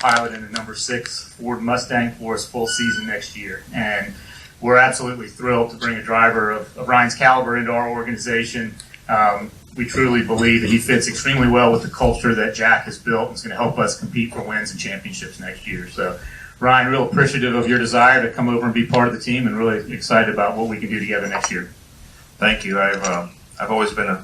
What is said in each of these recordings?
piloting the number 6 Ford Mustang for us full season next year. And we're absolutely thrilled to bring a driver of Ryan's caliber into our organization. We truly believe that he fits extremely well with the culture that Jack has built and is going to help us compete for wins and championships next year. So, Ryan, real appreciative of your desire to come over and be part of the team, and really excited about what we can do together next year. Thank you. I've always been a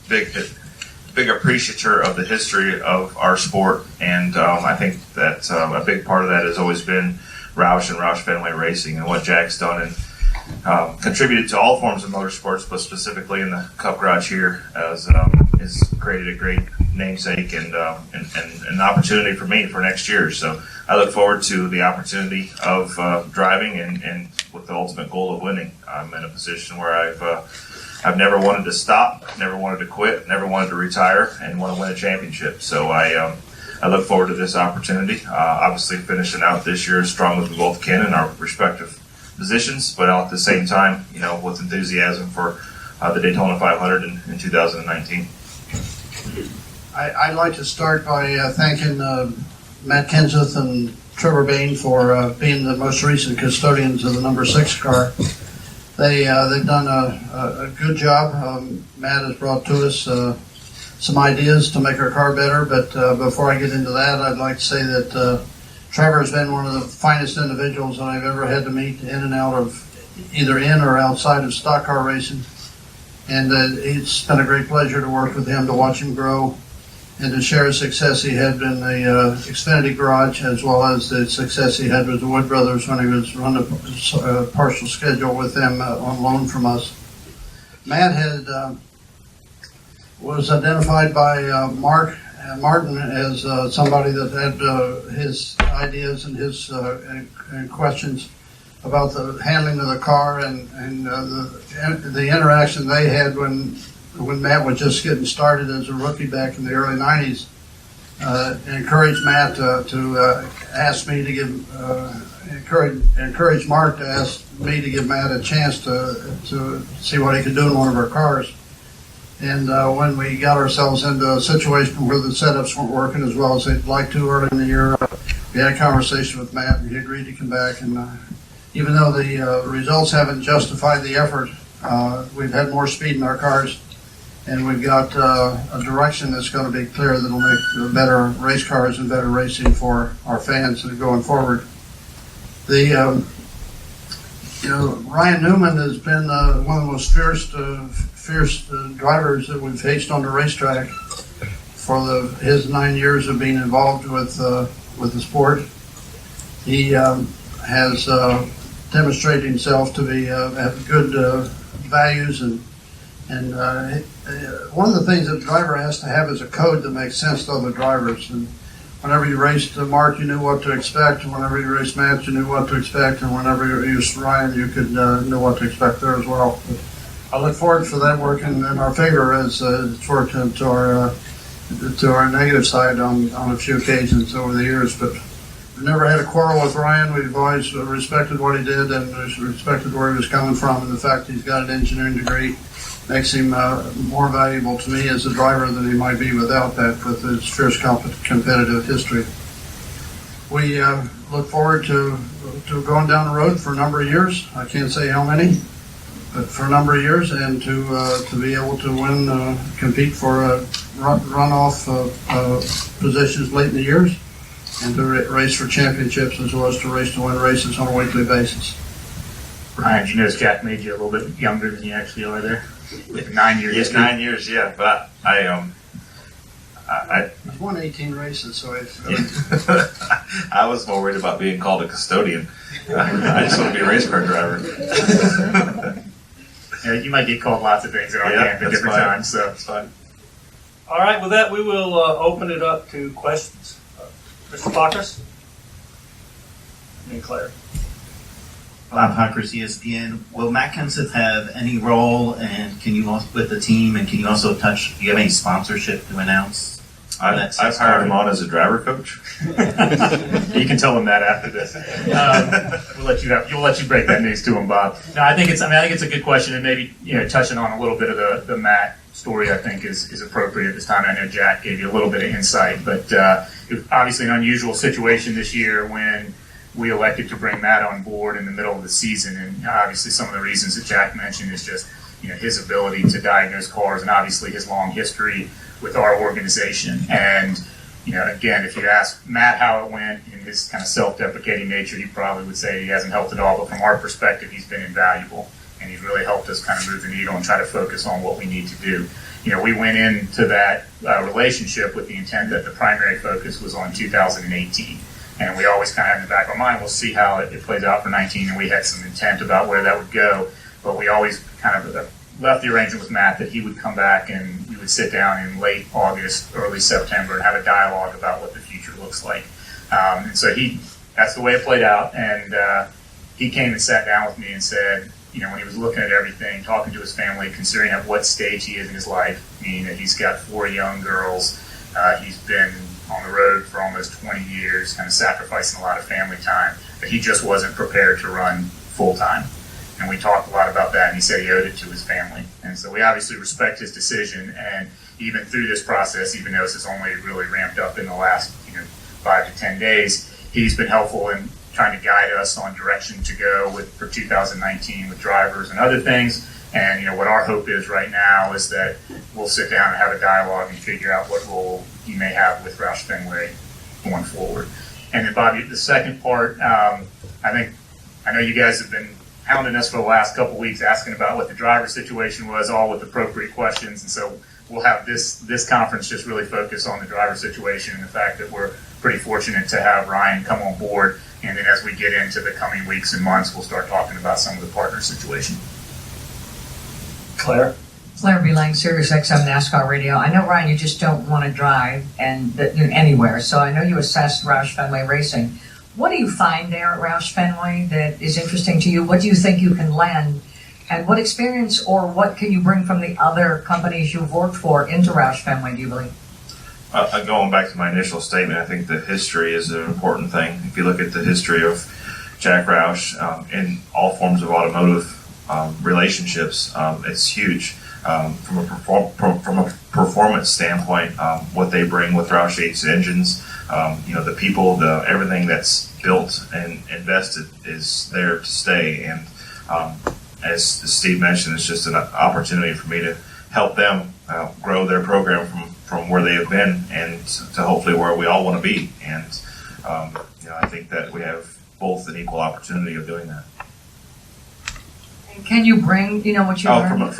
big appreciator of the history of our sport, and I think that a big part of that has always been Roush and Roush Racing and what Jack's done and contributed to all forms of motorsports, but specifically in the Cup Garage here, has created a great namesake and an opportunity for me for next year. So I look forward to the opportunity of driving and with the ultimate goal of winning. I'm in a position where I've never wanted to stop, never wanted to quit, never wanted to retire, and want to win a championship. So I look forward to this opportunity. Obviously finishing out this year as strong as we both can in our respective positions, but at the same time, with enthusiasm for the Daytona 500 in 2019. I'd like to start by thanking Matt Kenseth and Trevor Bain for being the most recent custodians of the number 6 car. They've done a good job. Matt has brought to us some ideas to make our car better, but before I get into that, I'd like to say that Trevor has been one of the finest individuals that I've ever had to meet in and out of either in or outside of stock car racing. And it's been a great pleasure to work with him, to watch him grow, and to share his success he had in the Xfinity Garage, as well as the success he had with the Wood Brothers when he was running a partial schedule with them on loan from us. Matt was identified by Martin as somebody that had his ideas and his and questions about the handling of the car and the interaction they had when Matt was just getting started as a rookie back in the early 90s. Encouraged Matt to ask me to give encourage Mark to ask me to give Matt a chance to see what he could do in one of our cars. And when we got ourselves into a situation where the setups weren't working as well as they'd like to early in the year, we had a conversation with Matt, and he agreed to come back. And even though the results haven't justified the effort, we've had more speed in our cars, and we've got a direction that's going to be clear that'll make better race cars and better racing for our fans going forward. Ryan Newman has been one of the most fierce drivers that we've faced on the racetrack for his 9 years of being involved with the sport. He has demonstrated himself to be have good values, and one of the things that a driver has to have is a code that makes sense to other drivers. And whenever you raced Mark, you knew what to expect, and whenever you raced Matt, you knew what to expect, and whenever you used Ryan, you could know what to expect there as well. But I look forward for that working in our favor as it's worked to our negative side on a few occasions over the years. But we've never had a quarrel with Ryan. We've always respected what he did and respected where he was coming from, and the fact he's got an engineering degree makes him more valuable to me as a driver than he might be without that, with his fierce competitive history. We look forward to going down the road for a number of years. I can't say how many, but for a number of years, and to be able to win, compete for runoff positions late in the years, and to race for championships as well as to race to win races on a weekly basis. Ryan, did you notice Jack made you a little bit younger than you actually are there? 9 years. Yes, 9 years, yeah. But I won 18 races, so I was more worried about being called a custodian. I just want to be a race car driver. Yeah, you might get called lots of things in our camp at different times, so it's fine. All right, with that, we will open it up to questions. Mr. Pockers? And Claire. Bob Pockers, ESPN. Will Matt Kenseth have any role, and can you also with the team? And can you also do you have any sponsorship to announce? I've hired him on as a driver coach. You can tell him that after this. We'll let you break that news to him, Bob. No, I think it's a good question, and maybe touching on a little bit of the Matt story, I think, is appropriate at this time. I know Jack gave you a little bit of insight, but it was obviously an unusual situation this year when we elected to bring Matt on board in the middle of the season. And obviously some of the reasons that Jack mentioned is just, his ability to diagnose cars and obviously his long history with our organization. And, again, if you ask Matt how it went in his kind of self-deprecating nature, he probably would say he hasn't helped at all. But from our perspective, he's been invaluable. And he's really helped us kind of move the needle and try to focus on what we need to do. We went into that relationship with the intent that the primary focus was on 2018. And we always kind of had in the back of our mind, we'll see how it plays out for 19. And we had some intent about where that would go. But we always kind of left the arrangement with Matt that he would come back and we would sit down in late August, early September and have a dialogue about what the future looks like. And so that's the way it played out. And he came and sat down with me and said, when he was looking at everything, talking to his family, considering at what stage he is in his life, meaning that he's got 4 young girls, he's been on the road for almost 20 years, kind of sacrificing a lot of family time, but he just wasn't prepared to run full time. And we talked a lot about that, and he said he owed it to his family. And so we obviously respect his decision, and even through this process, even though this has only really ramped up in the last 5 to 10 days, he's been helpful in trying to guide us on direction to go for 2019 with drivers and other things. And what our hope is right now is that we'll sit down and have a dialogue and figure out what role he may have with Roush Fenway going forward. And then Bobby, the second part, I know you guys have been hounding us for the last couple of weeks asking about what the driver situation was, all with appropriate questions. And so we'll have this conference just really focus on the driver situation and the fact that we're pretty fortunate to have Ryan come on board. And then as we get into the coming weeks and months, we'll start talking about some of the partner situation. Claire? Claire B. Lang, Sirius XM NASCAR Radio. I know, Ryan, you just don't want to drive anywhere, so I know you assessed Roush Fenway Racing. What do you find there at Roush Fenway that is interesting to you? What do you think you can lend? And what experience or what can you bring from the other companies you've worked for into Roush Fenway, do you believe? Going back to my initial statement, I think the history is an important thing. If you look at the history of Jack Roush in all forms of automotive relationships, it's huge. From a performance standpoint, what they bring with Roush 8's engines, the people, everything that's built and invested is there to stay. And as Steve mentioned, it's just an opportunity for me to help them grow their program from where they have been and to hopefully where we all want to be. And I think that we have both an equal opportunity of doing that. Can you bring, what you learned?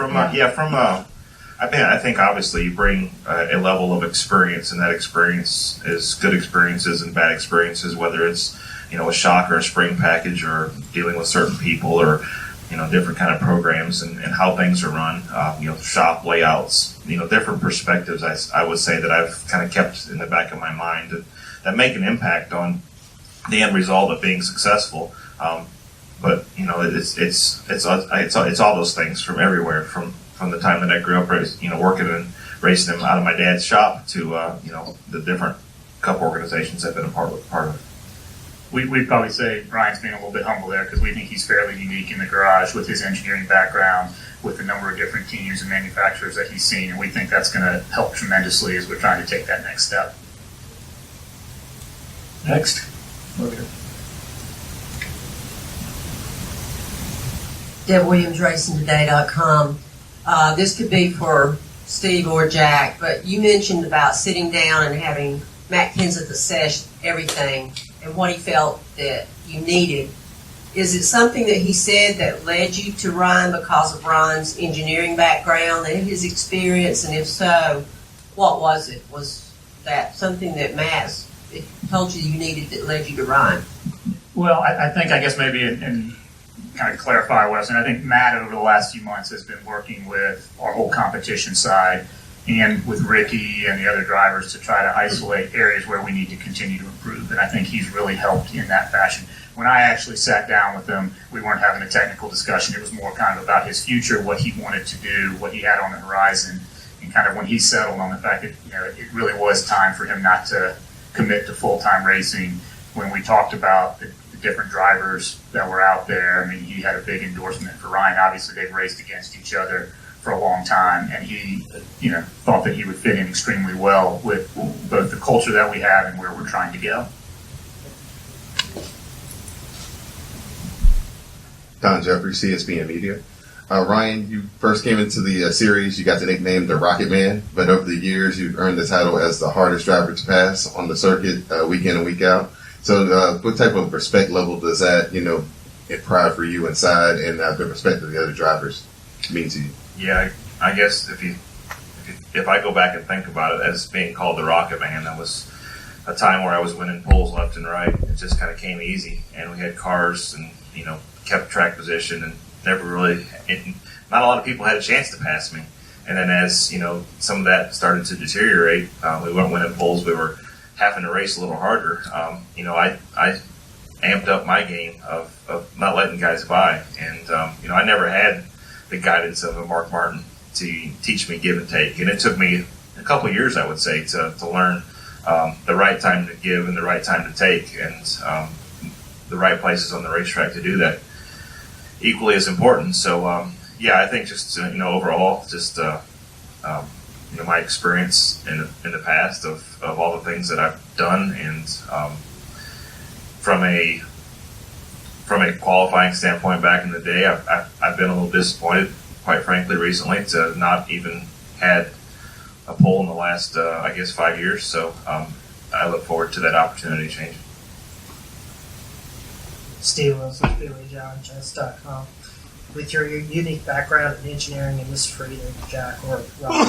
I think obviously you bring a level of experience, and that experience is good experiences and bad experiences, whether it's, a shock or a spring package or dealing with certain people or, different kind of programs and how things are run, shop layouts, different perspectives I would say that I've kind of kept in the back of my mind that make an impact on the end result of being successful. But it's all those things from everywhere, from the time that I grew up, working and racing them out of my dad's shop to the different cup organizations I've been a part of. We'd probably say Ryan's being a little bit humble there because we think he's fairly unique in the garage with his engineering background, with the number of different teams and manufacturers that he's seen, and we think that's going to help tremendously as we're trying to take that next step. Next. Okay. DebWilliamsRacingToday.com. This could be for Steve or Jack, but you mentioned about sitting down and having Matt Kenseth assess everything and what he felt that you needed. Is it something that he said that led you to Ryan because of Ryan's engineering background and his experience? And if so, what was it? Was that something that Matt told you needed that led you to Ryan? Well, I guess maybe in kind of clarify what I was saying. I think Matt over the last few months has been working with our whole competition side and with Ricky and the other drivers to try to isolate areas where we need to continue to improve. And I think he's really helped in that fashion. When I actually sat down with him, we weren't having a technical discussion. It was more kind of about his future, what he wanted to do, what he had on the horizon, and kind of when he settled on the fact that it really was time for him not to commit to full-time racing. When we talked about the different drivers that were out there, I mean, he had a big endorsement for Ryan. Obviously, they've raced against each other for a long time, and he, thought that he would fit in extremely well with both the culture that we have and where we're trying to go. Don Jeffrey, CSBN Media. Ryan, you first came into the series, you got the nickname the Rocket Man, but over the years you've earned the title as the hardest driver to pass on the circuit week in and week out. So what type of respect level does that, and pride for you inside and the respect of the other drivers mean to you? Yeah, I guess if I go back and think about it as being called the Rocket Man, that was a time where I was winning poles left and right. It just kind of came easy, and we had cars and, kept track position and never really, not a lot of people had a chance to pass me. And then as, some of that started to deteriorate, we weren't winning poles, we were having to race a little harder. I amped up my game of not letting guys by. And, I never had the guidance of a Mark Martin to teach me give and take. And it took me a couple of years, I would say, to learn the right time to give and the right time to take, and the right places on the racetrack to do that. Equally as important. So, I think just, overall, just, my experience in the past of all the things that I've done, and from a qualifying standpoint back in the day, I've been a little disappointed, quite frankly, recently, to not even had a pole in the last, 5 years. So I look forward to that opportunity changing. Steve Wilson, BillyJohnJess.com. With your unique background in engineering, and this is for either Jack or Rob,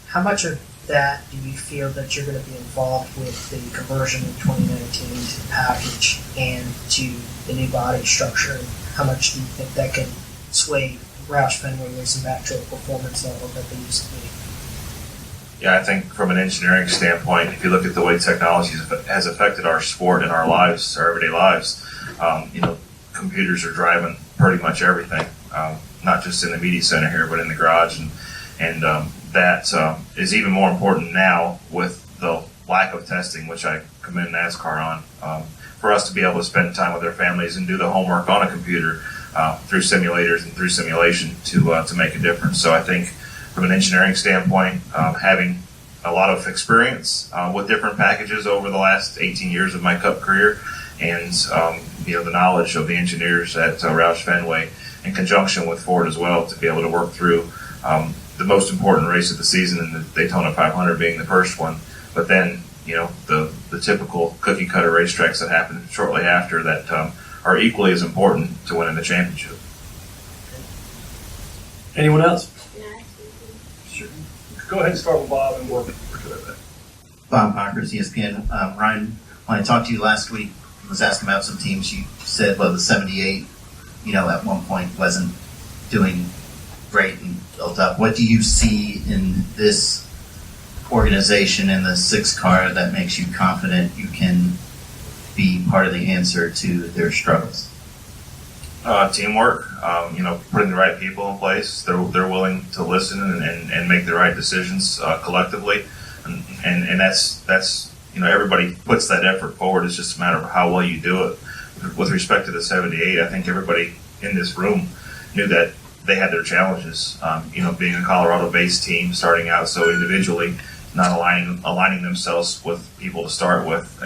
how much of that do you feel that you're going to be involved with the conversion in 2019 to the package and to the new body structure? And how much do you think that can sway Roush Fenway Racing back to a performance level that they used to be? Yeah, I think from an engineering standpoint, if you look at the way technology has affected our sport and our lives, our everyday lives, computers are driving pretty much everything, not just in the media center here, but in the garage, and that is even more important now with the lack of testing, which I commend NASCAR on, for us to be able to spend time with our families and do the homework on a computer through simulators and through simulation to make a difference. So I think from an engineering standpoint, having a lot of experience with different packages over the last 18 years of my Cup career, and the knowledge of the engineers at Roush Fenway in conjunction with Ford as well, to be able to work through the most important race of the season, and the Daytona 500 being the first one, but then the typical cookie cutter racetracks that happen shortly after that are equally as important to winning the championship. Anyone else? Sure. Go ahead and start with Bob and work to that. Bob Parker, ESPN. Ryan, when I talked to you last week, I was asking about some teams. You said, the 78, at one point wasn't doing great and built up. What do you see in this organization and the 6 car that makes you confident you can be part of the answer to their struggles? Teamwork, putting the right people in place. They're willing to listen and make the right decisions collectively, and that's everybody puts that effort forward. It's just a matter of how well you do it. With respect to the 78, I think everybody in this room knew that they had their challenges. Being a Colorado-based team, starting out so individually, not aligning themselves with people to start with.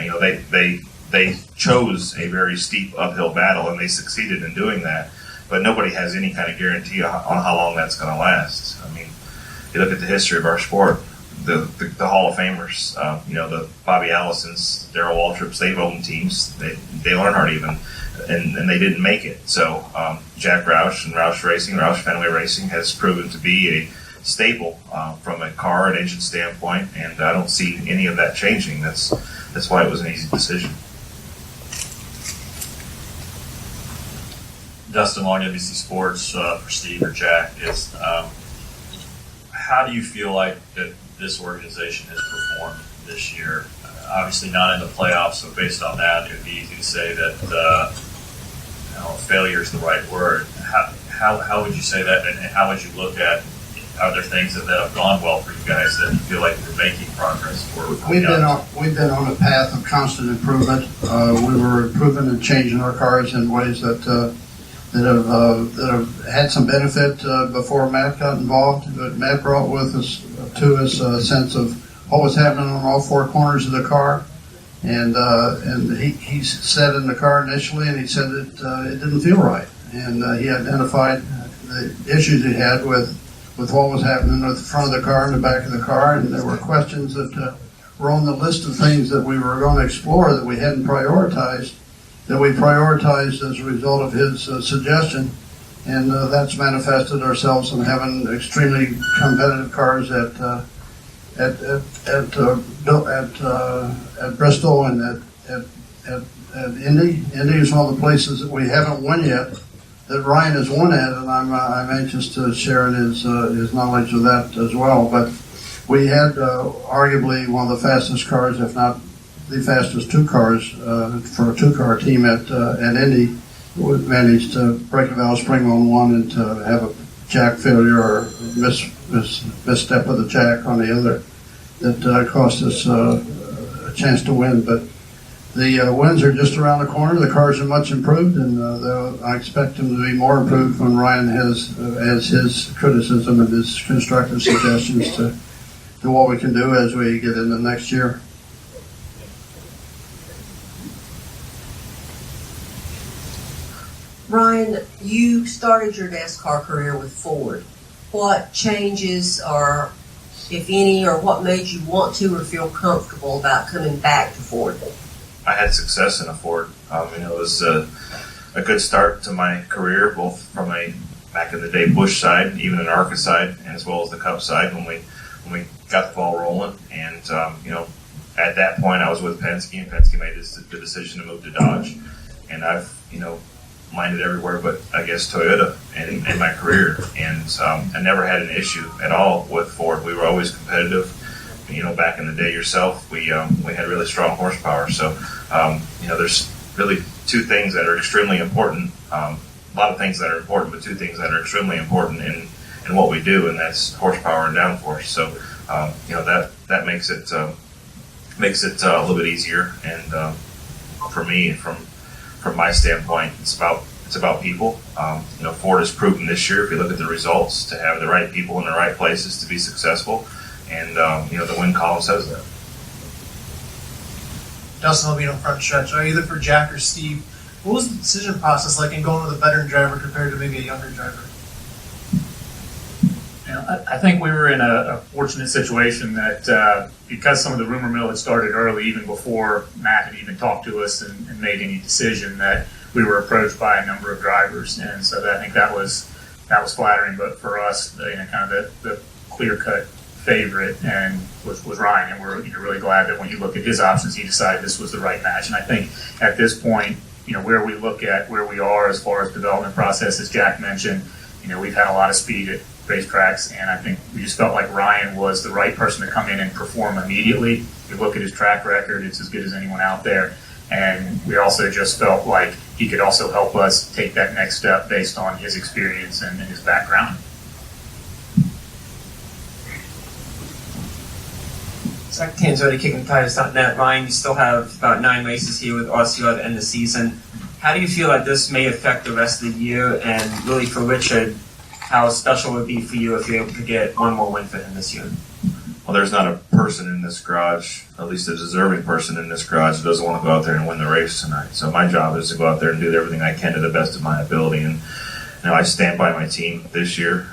They chose a very steep uphill battle, and they succeeded in doing that. But nobody has any kind of guarantee on how long that's going to last. I mean, you look at the history of our sport. The Hall of Famers, the Bobby Allisons, Darrell Waltrips, they've owned teams. Dale Earnhardt even, and they didn't make it. So Jack Roush and Roush Racing, Roush Fenway Racing has proven to be a staple from a car and engine standpoint, and I don't see any of that changing. That's why it was an easy decision. Dustin Long, NBC Sports, for Steve or Jack, is how do you feel like that this organization has performed this year? Obviously not in the playoffs, so based on that, it would be easy to say that failure is the right word. How would you say that, and how would you look at, are there things that have gone well for you guys that you feel like you're making progress for? We've been on a path of constant improvement. We were improving and changing our cars in ways that that have had some benefit before Matt got involved. But Matt brought with us to us a sense of what was happening on all four corners of the car, and he sat in the car initially, and he said it didn't feel right, and he identified the issues he had with what was happening at the front of the car and the back of the car, and there were questions that were on the list of things that we were going to explore that we hadn't prioritized, that we prioritized as a result of his suggestion, and that's manifested ourselves in having extremely competitive cars at Bristol and at Indy. Indy is one of the places that we haven't won yet, that Ryan has won at, and I'm anxious to share in his knowledge of that as well. But we had arguably one of the fastest cars, if not the fastest two cars for a two-car team at Indy. We managed to break a valve spring on one and to have a jack failure or misstep of the jack on the other that cost us a chance to win. But the wins are just around the corner. The cars are much improved, and I expect them to be more improved when Ryan has his criticism and his constructive suggestions to what we can do as we get into next year. Ryan, you started your NASCAR career with Ford. What changes, or if any, or what made you want to or feel comfortable about coming back to Ford? I had success in a Ford. It was a good start to my career, both from a back in the day Busch side, even an ARCA side, and as well as the Cup side when we got the ball rolling. And at that point I was with Penske, and Penske made the decision to move to Dodge. And I've minded everywhere but I guess Toyota in my career, and I never had an issue at all with Ford. We were always competitive. Back in the day yourself, we had really strong horsepower. So, there's really two things that are extremely important. A lot of things that are important, but two things that are extremely important in what we do, and that's horsepower and downforce. So, that makes it a little bit easier. And for me, from my standpoint, it's about people. Ford has proven this year, if you look at the results, to have the right people in the right places to be successful. And, the win column says that. Dustin Albino front stretch. Either for Jack or Steve, what was the decision process like in going with a veteran driver compared to maybe a younger driver? I think we were in a fortunate situation that because some of the rumor mill had started early, even before Matt had even talked to us and made any decision, that we were approached by a number of drivers. And so I think that was flattering. But for us, kind of the clear-cut favorite and was Ryan, and we're really glad that when you look at his options, he decided this was the right match. And I think at this point, where we look at where we are as far as development process, as Jack mentioned, we've had a lot of speed at racetracks, and I think we just felt like Ryan was the right person to come in and perform immediately. If you look at his track record, it's as good as anyone out there. And we also just felt like he could also help us take that next step based on his experience and his background. Second team's already kicking tires.net. Ryan, you still have about 9 races here with RCR at the end of the season. How do you feel that this may affect the rest of the year? And really for Richard, how special would it be for you if you're able to get one more win for him this year? Well, there's not a person in this garage, at least a deserving person in this garage, who doesn't want to go out there and win the race tonight. So my job is to go out there and do everything I can to the best of my ability. And I stand by my team this year.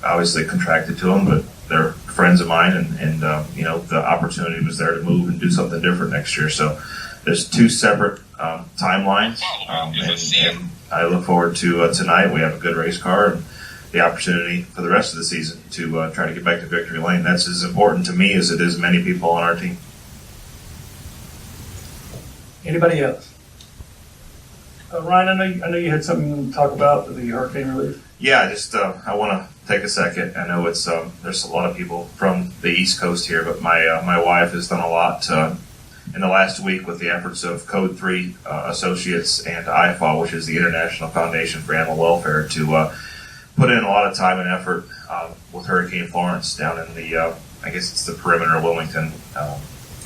Obviously contracted to them, but they're friends of mine, and the opportunity was there to move and do something different next year. So there's two separate timelines, and I look forward to tonight. We have a good race car and the opportunity for the rest of the season to try to get back to victory lane. That's as important to me as it is many people on our team. Anybody else? Ryan, I know you had something to talk about the hurricane relief. Yeah, I want to take a second. I know it's there's a lot of people from the East Coast here, but my wife has done a lot in the last week with the efforts of Code 3 Associates and IFAW, which is the International Foundation for Animal Welfare, to put in a lot of time and effort with Hurricane Florence down in the I guess it's the perimeter of Wilmington,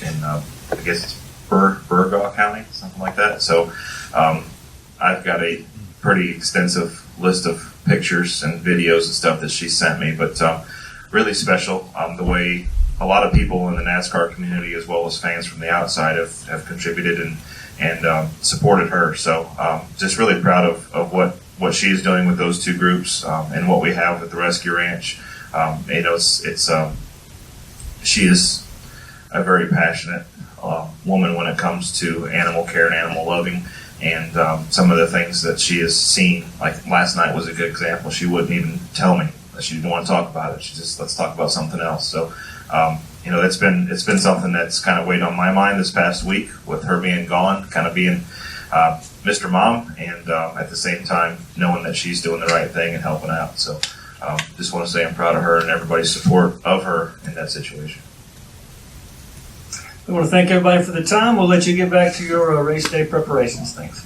in I guess it's Burgaw County, something like that. So I've got a pretty extensive list of pictures and videos and stuff that she sent me, but really special. The way a lot of people in the NASCAR community, as well as fans from the outside, have contributed and supported her. So just really proud of what she is doing with those two groups and what we have at the Rescue Ranch. She is a very passionate woman when it comes to animal care and animal loving. And some of the things that she has seen, like last night was a good example. She wouldn't even tell me that she didn't want to talk about it. She just, let's talk about something else. So, it's been something that's kind of weighed on my mind this past week with her being gone, kind of being Mr. Mom, and at the same time knowing that she's doing the right thing and helping out. So, just want to say I'm proud of her and everybody's support of her in that situation. We want to thank everybody for the time. We'll let you get back to your race day preparations. Thanks.